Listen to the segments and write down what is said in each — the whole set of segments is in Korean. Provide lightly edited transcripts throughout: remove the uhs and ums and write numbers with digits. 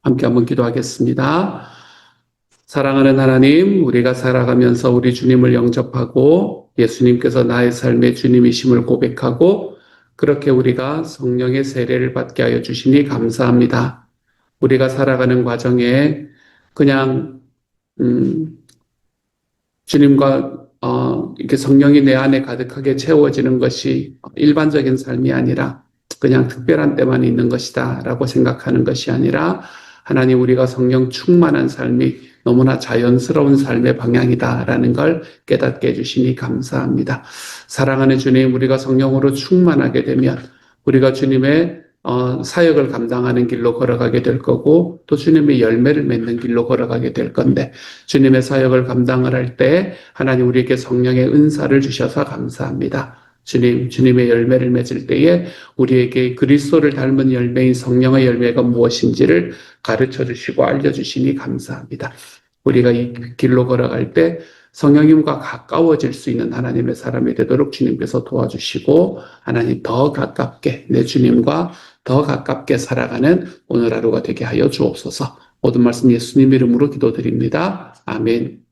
함께 한번 기도하겠습니다. 사랑하는 하나님, 우리가 살아가면서 우리 주님을 영접하고 예수님께서 나의 삶의 주님이심을 고백하고 그렇게 우리가 성령의 세례를 받게 하여 주시니 감사합니다. 우리가 살아가는 과정에 그냥 주님과 이렇게 성령이 내 안에 가득하게 채워지는 것이 일반적인 삶이 아니라 그냥 특별한 때만 있는 것이다 라고 생각하는 것이 아니라 하나님 우리가 성령 충만한 삶이 너무나 자연스러운 삶의 방향이다 라는 걸 깨닫게 해주시니 감사합니다. 사랑하는 주님, 우리가 성령으로 충만하게 되면 우리가 주님의 사역을 감당하는 길로 걸어가게 될 거고 또 주님의 열매를 맺는 길로 걸어가게 될 건데 주님의 사역을 감당을 할 때 하나님 우리에게 성령의 은사를 주셔서 감사합니다. 주님의 열매를 맺을 때에 우리에게 그리스도를 닮은 열매인 성령의 열매가 무엇인지를 가르쳐 주시고 알려주시니 감사합니다. 우리가 이 길로 걸어갈 때 성령님과 가까워질 수 있는 하나님의 사람이 되도록 주님께서 도와주시고 하나님 더 가깝게 내 주님과 더 가깝게 살아가는 오늘 하루가 되게 하여 주옵소서. 모든 말씀 예수님 이름으로 기도드립니다. 아멘.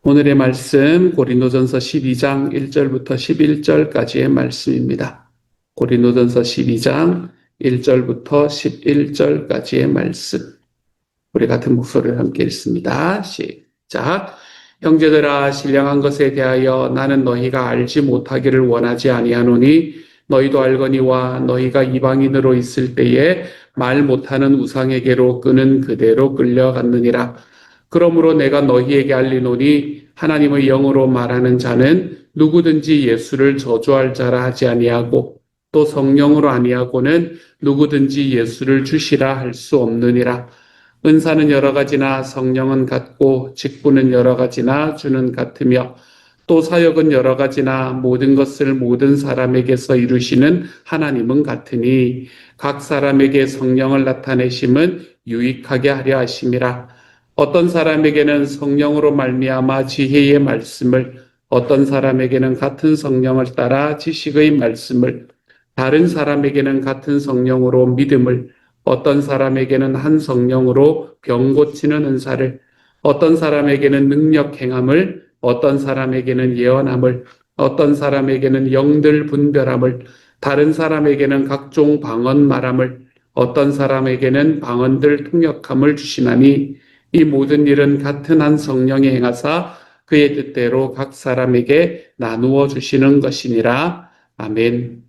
오늘의 말씀 고린도전서 12장 1절부터 11절까지의 말씀입니다. 고린도전서 12장 1절부터 11절까지의 말씀. 우리 같은 목소리를 함께 읽습니다. 시작. 형제들아, 신령한 것에 대하여 나는 너희가 알지 못하기를 원하지 아니하노니 너희도 알거니와 너희가 이방인으로 있을 때에 말 못하는 우상에게로 끄는 그대로 끌려갔느니라. 그러므로 내가 너희에게 알리노니 하나님의 영으로 말하는 자는 누구든지 예수를 저주할 자라 하지 아니하고 또 성령으로 아니하고는 누구든지 예수를 주시라 할 수 없느니라. 은사는 여러 가지나 성령은 같고 직분은 여러 가지나 주는 같으며 또 사역은 여러 가지나 모든 것을 모든 사람에게서 이루시는 하나님은 같으니 각 사람에게 성령을 나타내심은 유익하게 하려 하심이라. 어떤 사람에게는 성령으로 말미암아 지혜의 말씀을, 어떤 사람에게는 같은 성령을 따라 지식의 말씀을, 다른 사람에게는 같은 성령으로 믿음을, 어떤 사람에게는 한 성령으로 병 고치는 은사를, 어떤 사람에게는 능력 행함을, 어떤 사람에게는 예언함을, 어떤 사람에게는 영들 분별함을, 다른 사람에게는 각종 방언 말함을, 어떤 사람에게는 방언들 통역함을 주시나니 이 모든 일은 같은 한 성령이 행하사 그의 뜻대로 각 사람에게 나누어 주시는 것이니라. 아멘.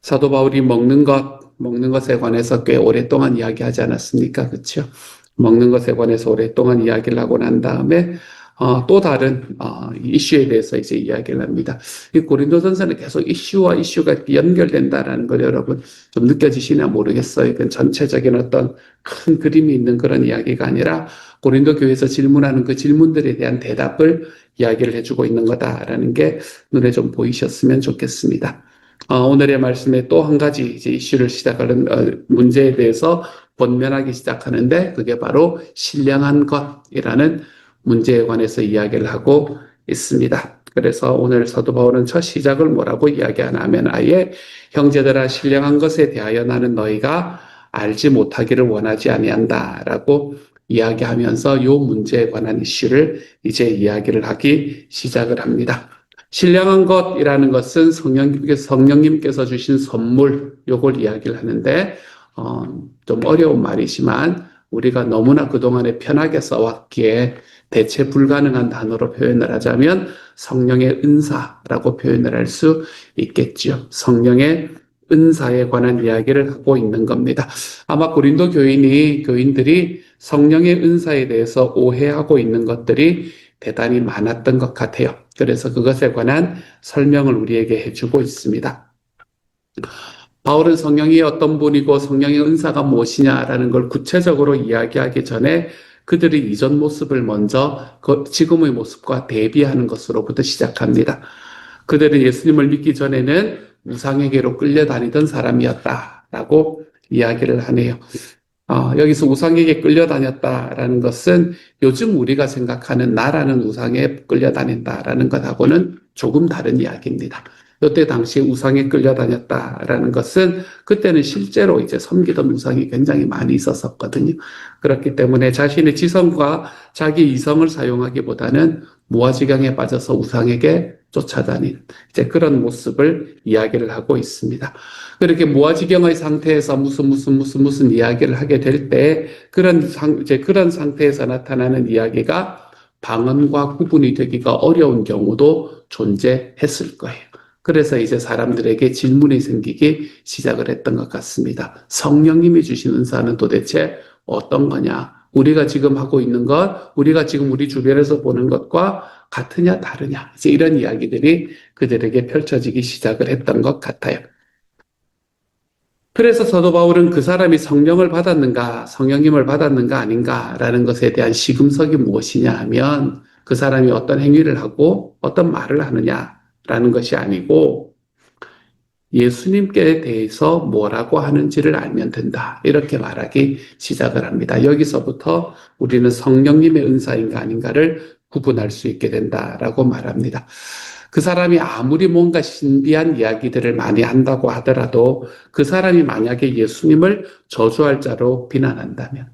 사도 바울이 먹는 것에 관해서 꽤 오랫동안 이야기하지 않았습니까? 그렇죠? 먹는 것에 관해서 오랫동안 이야기를 하고 난 다음에 또 다른 이슈에 대해서 이제 이야기를 합니다. 이 고린도전서는 계속 이슈와 이슈가 연결된다라는 걸 여러분 좀 느껴지시나 모르겠어요. 그 전체적인 어떤 큰 그림이 있는 그런 이야기가 아니라 고린도 교회에서 질문하는 그 질문들에 대한 대답을 이야기를 해주고 있는 거다라는 게 눈에 좀 보이셨으면 좋겠습니다. 오늘의 말씀에 또 한 가지 이제 이슈를 시작하는 문제에 대해서 권면하기 시작하는데 그게 바로 신령한 것이라는 문제에 관해서 이야기를 하고 있습니다. 그래서 오늘 사도 바울은 첫 시작을 뭐라고 이야기하나 하면 아예 형제들아 신령한 것에 대하여 나는 너희가 알지 못하기를 원하지 아니한다라고 이야기하면서 이 문제에 관한 이슈를 이제 이야기를 하기 시작을 합니다. 신령한 것이라는 것은 성령님께서 주신 선물, 요걸 이야기를 하는데 좀 어려운 말이지만 우리가 너무나 그동안에 편하게 써왔기에 대체 불가능한 단어로 표현을 하자면 성령의 은사라고 표현을 할 수 있겠죠. 성령의 은사에 관한 이야기를 하고 있는 겁니다. 아마 고린도 교인들이 성령의 은사에 대해서 오해하고 있는 것들이 대단히 많았던 것 같아요. 그래서 그것에 관한 설명을 우리에게 해주고 있습니다. 바울은 성령이 어떤 분이고 성령의 은사가 무엇이냐라는 걸 구체적으로 이야기하기 전에 그들의 이전 모습을 먼저 지금의 모습과 대비하는 것으로부터 시작합니다. 그들은 예수님을 믿기 전에는 우상에게로 끌려다니던 사람이었다라고 이야기를 하네요. 여기서 우상에게 끌려다녔다라는 것은 요즘 우리가 생각하는 나라는 우상에 끌려다닌다라는 것하고는 조금 다른 이야기입니다. 이때 당시에 우상에 끌려다녔다라는 것은 그때는 실제로 이제 섬기던 우상이 굉장히 많이 있었거든요. 그렇기 때문에 자신의 지성과 자기 이성을 사용하기보다는 무아지경에 빠져서 우상에게 쫓아다닌 이제 그런 모습을 이야기를 하고 있습니다. 그렇게 무아지경의 상태에서 무슨 이야기를 하게 될 때 이제 그런 상태에서 나타나는 이야기가 방언과 구분이 되기가 어려운 경우도 존재했을 거예요. 그래서 이제 사람들에게 질문이 생기기 시작을 했던 것 같습니다. 성령님이 주신 은사는 도대체 어떤 거냐? 우리가 지금 하고 있는 것, 우리가 지금 우리 주변에서 보는 것과 같으냐, 다르냐? 이제 이런 이야기들이 그들에게 펼쳐지기 시작을 했던 것 같아요. 그래서 사도 바울은 그 사람이 성령을 받았는가, 성령님을 받았는가 아닌가라는 것에 대한 시금석이 무엇이냐 하면 그 사람이 어떤 행위를 하고 어떤 말을 하느냐라는 것이 아니고 예수님께 대해서 뭐라고 하는지를 알면 된다. 이렇게 말하기 시작을 합니다. 여기서부터 우리는 성령님의 은사인가 아닌가를 구분할 수 있게 된다라고 말합니다. 그 사람이 아무리 뭔가 신비한 이야기들을 많이 한다고 하더라도 그 사람이 만약에 예수님을 저주할 자로 비난한다면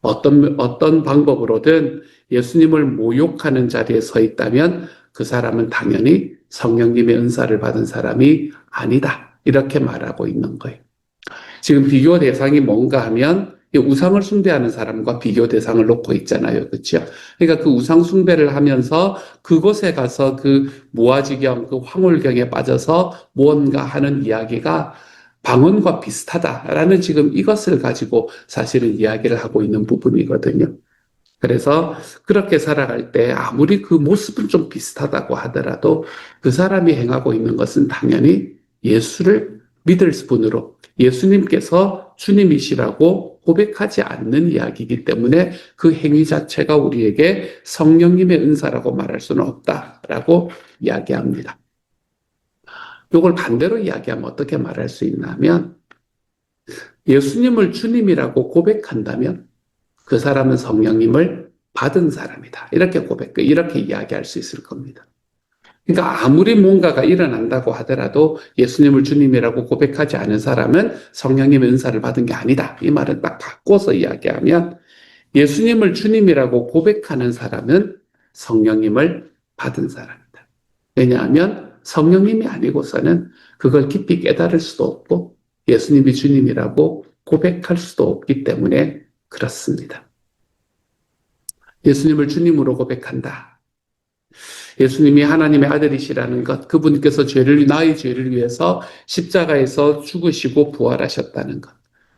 어떤 방법으로든 예수님을 모욕하는 자리에 서 있다면 그 사람은 당연히 성령님의 은사를 받은 사람이 아니다. 이렇게 말하고 있는 거예요. 지금 비교 대상이 뭔가 하면 우상을 숭배하는 사람과 비교 대상을 놓고 있잖아요. 그렇죠? 그러니까 그 우상 숭배를 하면서 그곳에 가서 그 무아지경, 그 황홀경에 빠져서 무언가 하는 이야기가 방언과 비슷하다라는 지금 이것을 가지고 사실은 이야기를 하고 있는 부분이거든요. 그래서 그렇게 살아갈 때 아무리 그 모습은 좀 비슷하다고 하더라도 그 사람이 행하고 있는 것은 당연히 예수를 믿을 분으로 예수님께서 주님이시라고 고백하지 않는 이야기이기 때문에 그 행위 자체가 우리에게 성령님의 은사라고 말할 수는 없다라고 이야기합니다. 이걸 반대로 이야기하면 어떻게 말할 수 있냐면 예수님을 주님이라고 고백한다면 그 사람은 성령님을 받은 사람이다. 이렇게 이야기할 수 있을 겁니다. 그러니까 아무리 뭔가가 일어난다고 하더라도 예수님을 주님이라고 고백하지 않은 사람은 성령님의 은사를 받은 게 아니다. 이 말은 딱 바꿔서 이야기하면 예수님을 주님이라고 고백하는 사람은 성령님을 받은 사람이다. 왜냐하면 성령님이 아니고서는 그걸 깊이 깨달을 수도 없고 예수님이 주님이라고 고백할 수도 없기 때문에 그렇습니다. 예수님을 주님으로 고백한다. 예수님이 하나님의 아들이시라는 것, 그분께서 나의 죄를 위해서 십자가에서 죽으시고 부활하셨다는 것,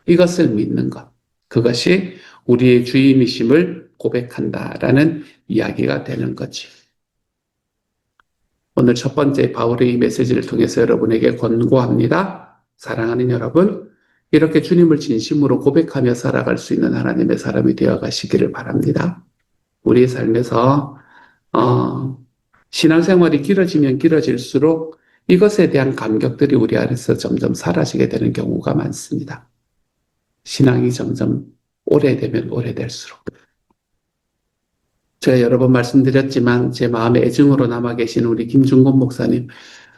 이것을 믿는 것, 그것이 우리의 주임이심을 고백한다라는 이야기가 되는 거지. 오늘 첫 번째 바울의 이 메시지를 통해서 여러분에게 권고합니다. 사랑하는 여러분, 이렇게 주님을 진심으로 고백하며 살아갈 수 있는 하나님의 사람이 되어 가시기를 바랍니다. 우리의 삶에서 신앙생활이 길어지면 길어질수록 이것에 대한 감격들이 우리 안에서 점점 사라지게 되는 경우가 많습니다. 신앙이 점점 오래되면 오래될수록. 제가 여러 번 말씀드렸지만 제 마음의 애증으로 남아 계신 우리 김중곤 목사님,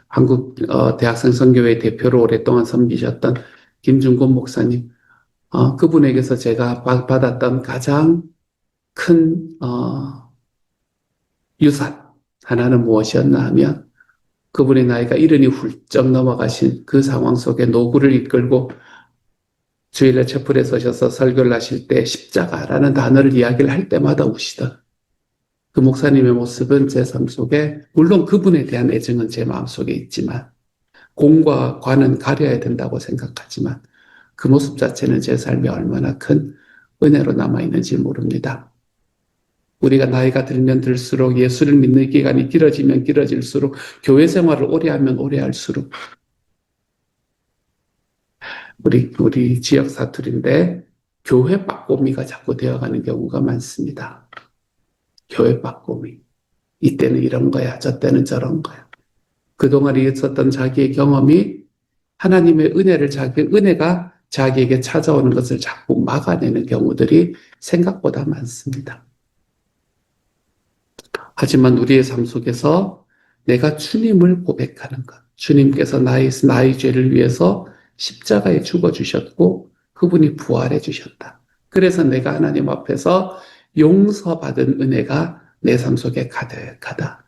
한국 대학생 선교회 대표로 오랫동안 섬기셨던 김중곤 목사님, 그분에게서 제가 받았던 가장 큰 유산 하나는 무엇이었나 하면 그분의 나이가 70이 훌쩍 넘어가신 그 상황 속에 노구를 이끌고 주일날 채플에 서셔서 설교를 하실 때 십자가라는 단어를 이야기를 할 때마다 우시던 그 목사님의 모습은 제 삶 속에 물론 그분에 대한 애정은 제 마음속에 있지만 공과 과는 가려야 된다고 생각하지만 그 모습 자체는 제 삶에 얼마나 큰 은혜로 남아있는지 모릅니다. 우리가 나이가 들면 들수록 예수를 믿는 기간이 길어지면 길어질수록 교회 생활을 오래 하면 오래 할수록 우리 지역 사투리인데 교회 빠꼬미가 자꾸 되어가는 경우가 많습니다. 교회 빠꼬미. 이때는 이런 거야. 저 때는 저런 거야. 그동안 있었던 자기의 경험이 하나님의 은혜가 자기에게 찾아오는 것을 자꾸 막아내는 경우들이 생각보다 많습니다. 하지만 우리의 삶 속에서 내가 주님을 고백하는 것. 주님께서 나의 죄를 위해서 십자가에 죽어주셨고 그분이 부활해 주셨다. 그래서 내가 하나님 앞에서 용서받은 은혜가 내 삶 속에 가득하다.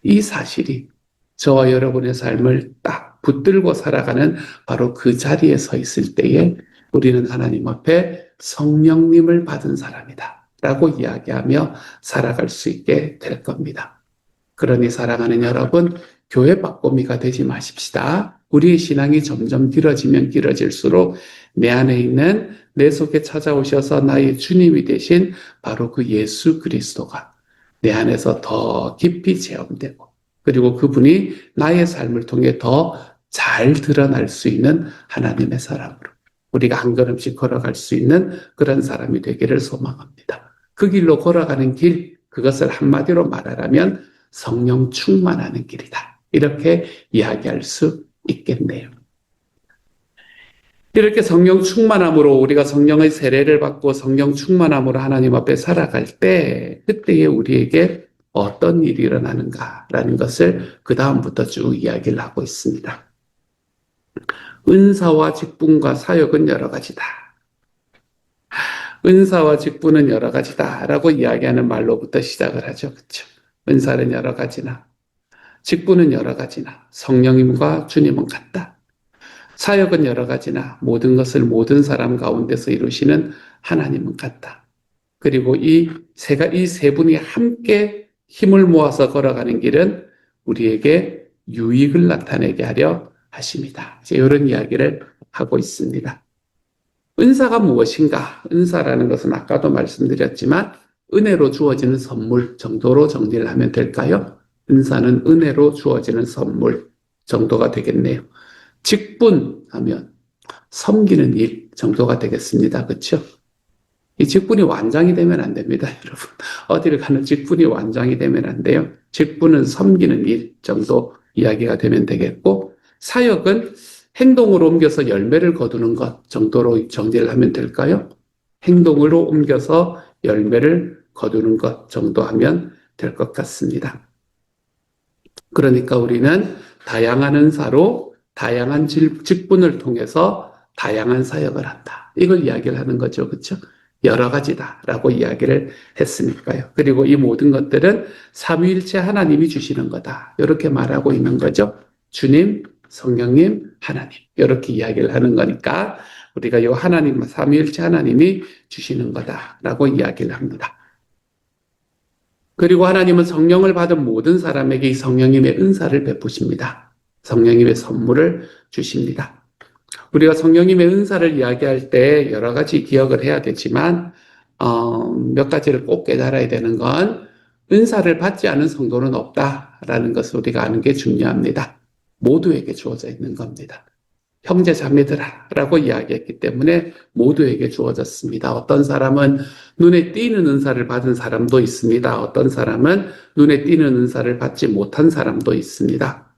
이 사실이 저와 여러분의 삶을 딱 붙들고 살아가는 바로 그 자리에 서 있을 때에 우리는 하나님 앞에 성령님을 받은 사람이다 라고 이야기하며 살아갈 수 있게 될 겁니다. 그러니 사랑하는 여러분, 교회 빠꼬미가 되지 마십시다. 우리의 신앙이 점점 길어지면 길어질수록 내 안에 있는 내 속에 찾아오셔서 나의 주님이 되신 바로 그 예수 그리스도가 내 안에서 더 깊이 체험되고 그리고 그분이 나의 삶을 통해 더 잘 드러날 수 있는 하나님의 사람으로 우리가 한 걸음씩 걸어갈 수 있는 그런 사람이 되기를 소망합니다. 그 길로 걸어가는 길, 그것을 한마디로 말하라면 성령 충만하는 길이다. 이렇게 이야기할 수 있겠네요. 이렇게 성령 충만함으로 우리가 성령의 세례를 받고 성령 충만함으로 하나님 앞에 살아갈 때 그때에 우리에게 어떤 일이 일어나는가라는 것을 그 다음부터 쭉 이야기를 하고 있습니다. 은사와 직분과 사역은 여러 가지다. 은사와 직분은 여러 가지다라고 이야기하는 말로부터 시작을 하죠. 그렇죠? 은사는 여러 가지나 직분은 여러 가지나 성령님과 주님은 같다. 사역은 여러 가지나 모든 것을 모든 사람 가운데서 이루시는 하나님은 같다. 그리고 이 세 분이 함께 힘을 모아서 걸어가는 길은 우리에게 유익을 나타내게 하려 하십니다. 이런 이야기를 하고 있습니다. 은사가 무엇인가? 은사라는 것은 아까도 말씀드렸지만 은혜로 주어지는 선물 정도로 정리를 하면 될까요? 은사는 은혜로 주어지는 선물 정도가 되겠네요. 직분하면 섬기는 일 정도가 되겠습니다. 그렇죠? 이 직분이 완장이 되면 안 됩니다, 여러분. 어디를 가는 직분이 완장이 되면 안 돼요. 직분은 섬기는 일 정도 이야기가 되면 되겠고, 사역은 행동으로 옮겨서 열매를 거두는 것 정도로 정리를 하면 될까요? 행동으로 옮겨서 열매를 거두는 것 정도 하면 될 것 같습니다. 그러니까 우리는 다양한 은사로 다양한 직분을 통해서 다양한 사역을 한다. 이걸 이야기를 하는 거죠. 그렇죠? 여러 가지다라고 이야기를 했으니까요. 그리고 이 모든 것들은 삼위일체 하나님이 주시는 거다. 이렇게 말하고 있는 거죠. 주님, 성령님, 하나님. 이렇게 이야기를 하는 거니까 우리가 이 하나님, 삼위일체 하나님이 주시는 거다라고 이야기를 합니다. 그리고 하나님은 성령을 받은 모든 사람에게 이 성령님의 은사를 베푸십니다. 성령님의 선물을 주십니다. 우리가 성령님의 은사를 이야기할 때 여러 가지 기억을 해야 되지만 몇 가지를 꼭 깨달아야 되는 건 은사를 받지 않은 성도는 없다라는 것을 우리가 아는 게 중요합니다. 모두에게 주어져 있는 겁니다. 형제 자매들아 라고 이야기했기 때문에 모두에게 주어졌습니다. 어떤 사람은 눈에 띄는 은사를 받은 사람도 있습니다. 어떤 사람은 눈에 띄는 은사를 받지 못한 사람도 있습니다.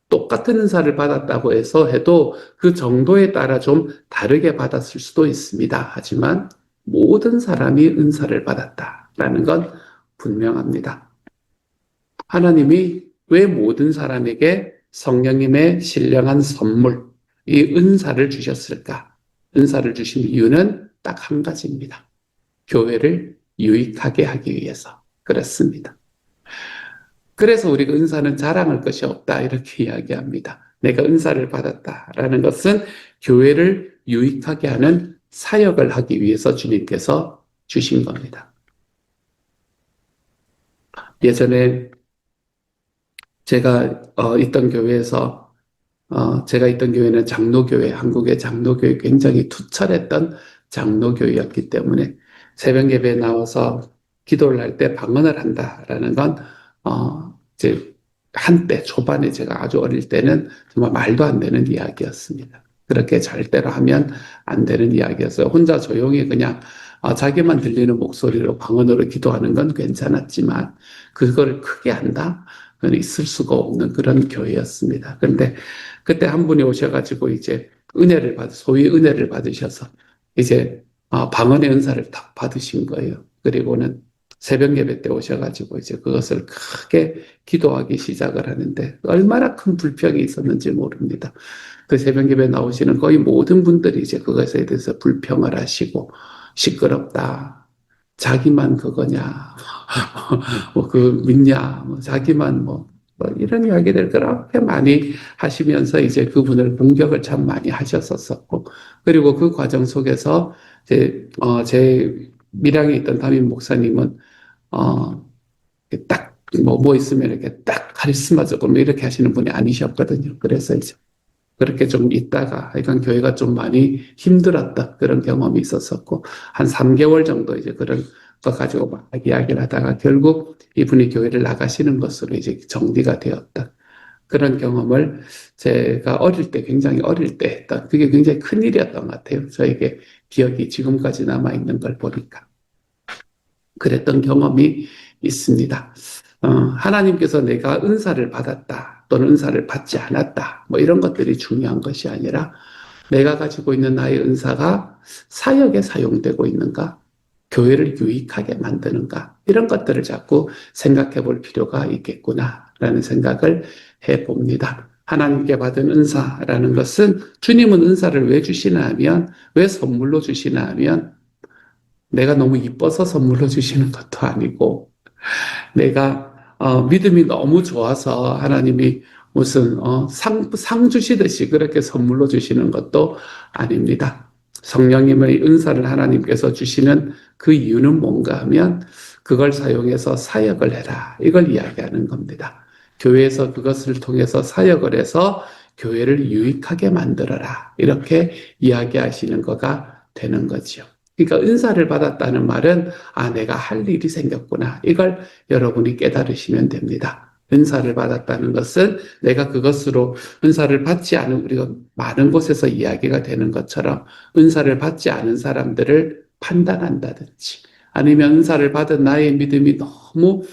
똑같은 은사를 받았다고 해도 그 정도에 따라 좀 다르게 받았을 수도 있습니다. 하지만 모든 사람이 은사를 받았다라는 건 분명합니다. 하나님이 왜 모든 사람에게 성령님의 신령한 선물, 이 은사를 주셨을까? 은사를 주신 이유는 딱 한 가지입니다. 교회를 유익하게 하기 위해서 그렇습니다. 그래서 우리가 은사는 자랑할 것이 없다 이렇게 이야기합니다. 내가 은사를 받았다라는 것은 교회를 유익하게 하는 사역을 하기 위해서 주님께서 주신 겁니다. 예전에 제가 있던 교회에서 제가 있던 교회는 장로교회, 한국의 장로교회 굉장히 투철했던 장로교회였기 때문에 새벽 예배에 나와서 기도를 할 때 방언을 한다라는 건 이제 한때 초반에 제가 아주 어릴 때는 정말 말도 안 되는 이야기였습니다. 그렇게 절대로 하면 안 되는 이야기였어요. 혼자 조용히 그냥 자기만 들리는 목소리로 방언으로 기도하는 건 괜찮았지만 그걸 크게 한다? 그건 있을 수가 없는 그런 교회였습니다. 그런데 그때 한 분이 오셔가지고 이제 소위 은혜를 받으셔서 이제 방언의 은사를 딱 받으신 거예요. 그리고는 새벽 예배 때 오셔가지고 이제 그것을 크게 기도하기 시작을 하는데 얼마나 큰 불평이 있었는지 모릅니다. 그 새벽 예배 나오시는 거의 모든 분들이 이제 그것에 대해서 불평을 하시고 시끄럽다. 자기만 그거냐. 뭐 그 믿냐. 뭐 자기만 뭐 이런 이야기들 그렇게 많이 하시면서 이제 그분을 공격을 참 많이 하셨었고 그리고 그 과정 속에서 제 밀양에 있던 담임 목사님은 딱, 뭐 있으면 이렇게 딱 카리스마적으로 뭐 이렇게 하시는 분이 아니셨거든요. 그래서 이제 그렇게 좀 있다가, 하여간 교회가 좀 많이 힘들었다. 그런 경험이 있었었고, 한 3개월 정도 이제 그런 거 가지고 막 이야기를 하다가 결국 이분이 교회를 나가시는 것으로 이제 정리가 되었다. 그런 경험을 제가 어릴 때, 굉장히 어릴 때 했던, 그게 굉장히 큰 일이었던 것 같아요. 저에게 기억이 지금까지 남아있는 걸 보니까. 그랬던 경험이 있습니다. 하나님께서 내가 은사를 받았다 또는 은사를 받지 않았다 뭐 이런 것들이 중요한 것이 아니라 내가 가지고 있는 나의 은사가 사역에 사용되고 있는가, 교회를 유익하게 만드는가 이런 것들을 자꾸 생각해 볼 필요가 있겠구나라는 생각을 해봅니다. 하나님께 받은 은사라는 것은 주님은 은사를 왜 주시나 하면 왜 선물로 주시나 하면 내가 너무 이뻐서 선물로 주시는 것도 아니고 내가 믿음이 너무 좋아서 하나님이 무슨 상 주시듯이 그렇게 선물로 주시는 것도 아닙니다. 성령님의 은사를 하나님께서 주시는 그 이유는 뭔가 하면 그걸 사용해서 사역을 해라. 이걸 이야기하는 겁니다. 교회에서 그것을 통해서 사역을 해서 교회를 유익하게 만들어라. 이렇게 이야기하시는 거가 되는 거죠. 그러니까 은사를 받았다는 말은 내가 할 일이 생겼구나. 이걸 여러분이 깨달으시면 됩니다. 은사를 받았다는 것은 내가 그것으로 은사를 받지 않은 우리가 많은 곳에서 이야기가 되는 것처럼 은사를 받지 않은 사람들을 판단한다든지 아니면 은사를 받은 나의 믿음이 너무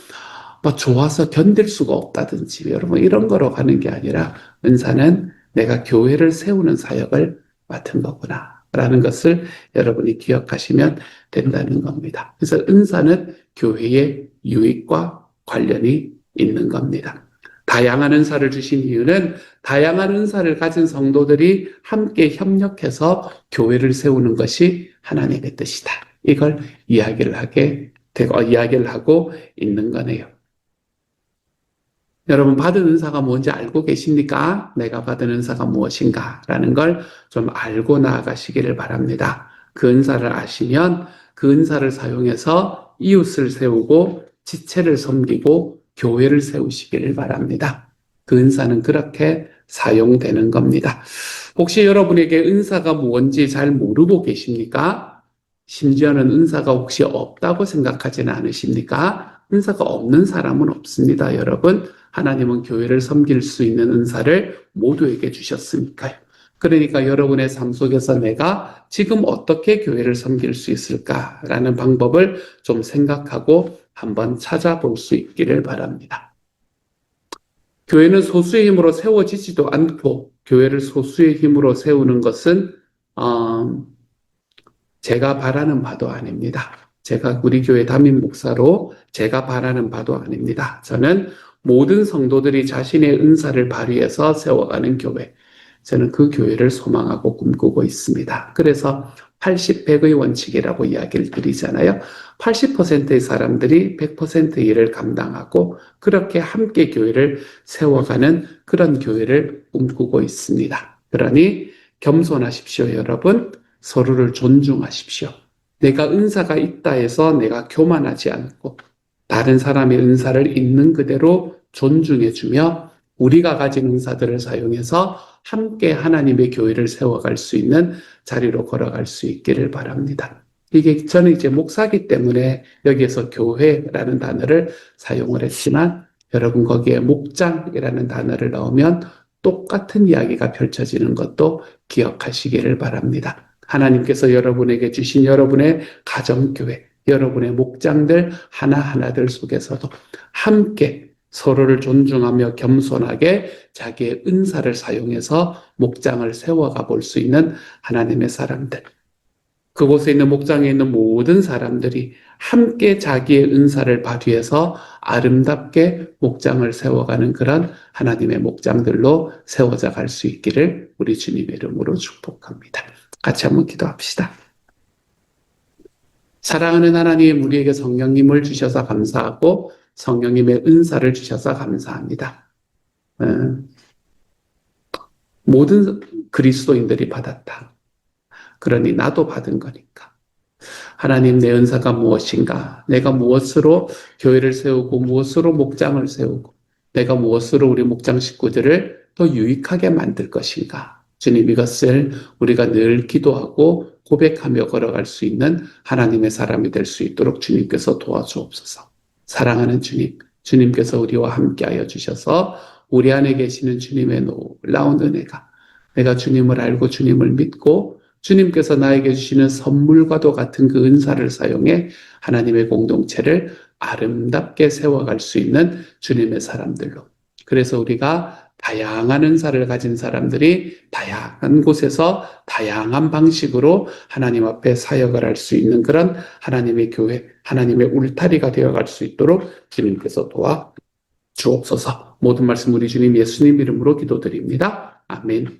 좋아서 견딜 수가 없다든지 여러분 이런 거로 가는 게 아니라 은사는 내가 교회를 세우는 사역을 맡은 거구나. 라는 것을 여러분이 기억하시면 된다는 겁니다. 그래서 은사는 교회의 유익과 관련이 있는 겁니다. 다양한 은사를 주신 이유는 다양한 은사를 가진 성도들이 함께 협력해서 교회를 세우는 것이 하나님의 뜻이다. 이걸 이야기를 하고 있는 거네요. 여러분 받은 은사가 뭔지 알고 계십니까? 내가 받은 은사가 무엇인가? 라는 걸 좀 알고 나아가시기를 바랍니다. 그 은사를 아시면 그 은사를 사용해서 이웃을 세우고 지체를 섬기고 교회를 세우시기를 바랍니다. 그 은사는 그렇게 사용되는 겁니다. 혹시 여러분에게 은사가 뭔지 잘 모르고 계십니까? 심지어는 은사가 혹시 없다고 생각하지는 않으십니까? 은사가 없는 사람은 없습니다, 여러분. 하나님은 교회를 섬길 수 있는 은사를 모두에게 주셨으니까요. 그러니까 여러분의 삶 속에서 내가 지금 어떻게 교회를 섬길 수 있을까라는 방법을 좀 생각하고 한번 찾아볼 수 있기를 바랍니다. 교회는 소수의 힘으로 세워지지도 않고 교회를 소수의 힘으로 세우는 것은 제가 바라는 바도 아닙니다. 제가 우리 교회 담임 목사로 제가 바라는 바도 아닙니다. 저는 모든 성도들이 자신의 은사를 발휘해서 세워가는 교회, 저는 그 교회를 소망하고 꿈꾸고 있습니다. 그래서 80, 100의 원칙이라고 이야기를 드리잖아요. 80%의 사람들이 100%의 일을 감당하고 그렇게 함께 교회를 세워가는 그런 교회를 꿈꾸고 있습니다. 그러니 겸손하십시오, 여러분. 서로를 존중하십시오. 내가 은사가 있다 해서 내가 교만하지 않고 다른 사람의 은사를 있는 그대로 존중해주며 우리가 가진 은사들을 사용해서 함께 하나님의 교회를 세워갈 수 있는 자리로 걸어갈 수 있기를 바랍니다. 이게 저는 이제 목사기 때문에 여기에서 교회라는 단어를 사용을 했지만 여러분 거기에 목장이라는 단어를 넣으면 똑같은 이야기가 펼쳐지는 것도 기억하시기를 바랍니다. 하나님께서 여러분에게 주신 여러분의 가정교회, 여러분의 목장들 하나하나들 속에서도 함께 서로를 존중하며 겸손하게 자기의 은사를 사용해서 목장을 세워가 볼 수 있는 하나님의 사람들. 그곳에 있는 목장에 있는 모든 사람들이 함께 자기의 은사를 발휘해서 아름답게 목장을 세워가는 그런 하나님의 목장들로 세워져 갈 수 있기를 우리 주님의 이름으로 축복합니다. 같이 한번 기도합시다. 사랑하는 하나님, 우리에게 성령님을 주셔서 감사하고 성령님의 은사를 주셔서 감사합니다. 모든 그리스도인들이 받았다. 그러니 나도 받은 거니까. 하나님, 내 은사가 무엇인가? 내가 무엇으로 교회를 세우고 무엇으로 목장을 세우고 내가 무엇으로 우리 목장 식구들을 더 유익하게 만들 것인가? 주님, 이것을 우리가 늘 기도하고 고백하며 걸어갈 수 있는 하나님의 사람이 될 수 있도록 주님께서 도와주옵소서. 사랑하는 주님, 주님께서 우리와 함께하여 주셔서 우리 안에 계시는 주님의 놀라운 은혜가 내가 주님을 알고 주님을 믿고 주님께서 나에게 주시는 선물과도 같은 그 은사를 사용해 하나님의 공동체를 아름답게 세워갈 수 있는 주님의 사람들로. 그래서 우리가 다양한 은사를 가진 사람들이 다양한 곳에서 다양한 방식으로 하나님 앞에 사역을 할 수 있는 그런 하나님의 교회, 하나님의 울타리가 되어갈 수 있도록 주님께서 도와 주옵소서. 모든 말씀 우리 주님 예수님 이름으로 기도드립니다. 아멘.